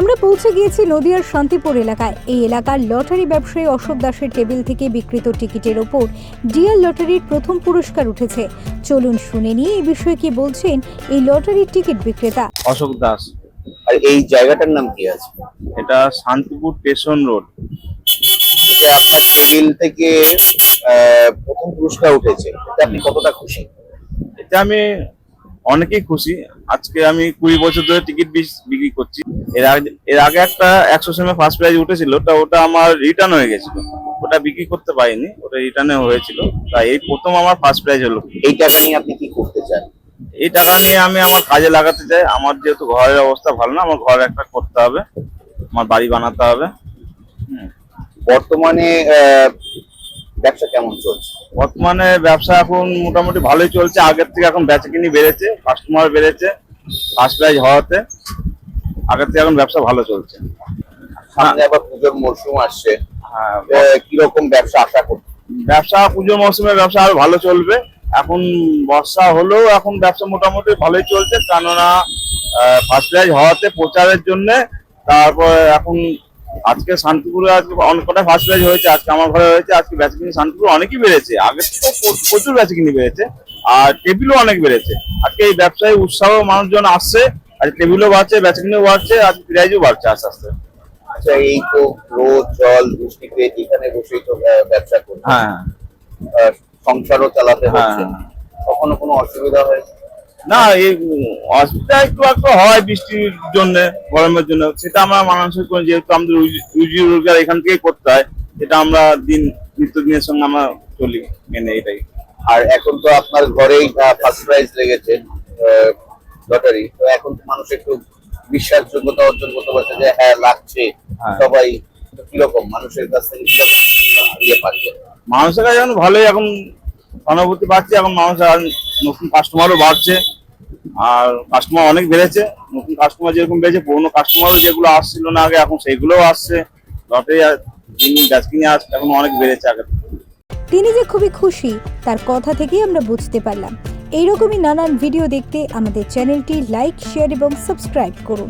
আমরা পৌঁছে গিয়েছি নদিয়ার শান্তিপুর এলাকায়। এই এলাকার লটারি ব্যবসায়ী অশোক দাসের টেবিল থেকে বিক্রিত টিকিটের ওপর ডিয়ার লটারির প্রথম পুরস্কার উঠেছে। চলুন শুনে নিয়ে এই বিষয়ে কি বলছেন এই লটারির টিকিট বিক্রেতা। অশোক দাস। আর এই জায়গাটার নাম কি আছে? এটা শান্তিপুর স্টেশন রোড। এটা আপনার টেবিল থেকে প্রথম পুরস্কার উঠেছে, এটা আপনি কতটা খুশি? এতে আমি অনেকেই খুশি। আজকে আমি 20 বছর ধরে টিকিট বিক্রি করছি। এর আগে একটা 100 সেমে ফার্স্ট প্রাইজ উঠেছিল, ওটা আমার রিটার্ন হয়ে গেছিল, ওটা বিক্রি করতে পারিনি, ওটা রিটার্নে হয়েছিল। তাই এই প্রথম আমার ফার্স্ট প্রাইজ হলো। এই টাকা নিয়ে আপনি কি করতে চান? এই টাকা নিয়ে আমি আমার কাজে লাগাতে চাই। আমার যেহেতু ঘরের অবস্থা ভালো না, আমার ঘর একটা করতে হবে, আমার বাড়ি বানাতে হবে। বর্তমানে ব্যবসা কেমন চলছে? বর্তমানে ব্যবসা এখন মোটামুটি ভালোই চলছে। আগের থেকে এখন বেচাকিনি বেড়েছে, কাস্টমার বেড়েছে ফার্স্ট প্রাইজ হওয়াতে। আগের থেকে এখন ব্যবসা ভালো চলছে। সামনে আবার পুজোর মরশুম আসছে, হ্যাঁ, কিরকম ব্যবসা আশা করছেন? ব্যবসা পুজোর মৌসুমে ব্যবসা আরো ভালো চলবে। এখন বর্ষা হলেও এখন ব্যবসা মোটামুটি ভালোই চলছে, কেননা ফার্স্ট প্রাইজ হওয়াতে প্রচারের জন্য। তারপর এখন আজকে শান্তিপুরে আজকে অনেক কটা ফার্স্ট প্রাইজ হয়েছে, আজকে আমার ঘরে হয়েছে। আজকে বেচাকিনি শান্তিপুর অনেকই বেড়েছে, আগে থেকে প্রচুর বেচাকিনি বেড়েছে, আর টেবিলও অনেক বেড়েছে। আজকে এই ব্যবসায় উৎসাহ, মানুষজন আসছে, আর টেবিলও বাড়ছে, বেচাকিনিও বাড়ছে, আর প্রাইজও বাড়ছে আস্তে আস্তে। আচ্ছা, এই তো রোদ জল বৃষ্টিতে এখানে বসেই তো ব্যবসা করছেন, হ্যাঁ, সংসারও চালাতে হচ্ছে, হ্যাঁ। কখনো কোনো অসুবিধা হয়েছে? না, এই অসুবিধা একটু একটু হয় বৃষ্টির জন্য, গরমের জন্য। সেটা আমরা মানানসই করি, যেহেতু আমাদের রুজি রোজগার এখান থেকেই করতে হয়। এটা আমরা নিত্যদিনের সঙ্গে আমরা চলি মেনে, এটাই। আর এখন তো আপনার ঘরেই ফার্স্ট প্রাইজ লেগেছে লটারি, তো এখন তো মানুষ একটু বিশ্বাসযোগ্যতা অর্জন করতে পারছে যে হ্যাঁ লাগছে। হ্যাঁ। সবাই তো কিরকম মানুষের কাছ থেকে কিরকম ইয়ে পাচ্ছে? মানুষের কাছে এখন ভালোই এখন সহানুভূতি পাচ্ছে। এখন মানুষ আর নতুন কাস্টমারও বাড়ছে, আর কাস্টমার অনেক বেড়েছে। নতুন কাস্টমার যেরকম বেড়েছে, পুরোনো কাস্টমারও যেগুলো আসছিল না আগে, এখন সেইগুলোও আসছে। লটারি বেচকিনি আসছে এখন অনেক বেড়েছে আগে। তিনি যে খুবই খুশি তার কথা থেকেই আমরা বুঝতে পারলাম। এইরকমই নানান ভিডিও দেখতে আমাদের চ্যানেলটি লাইক, শেয়ার এবং সাবস্ক্রাইব করুন।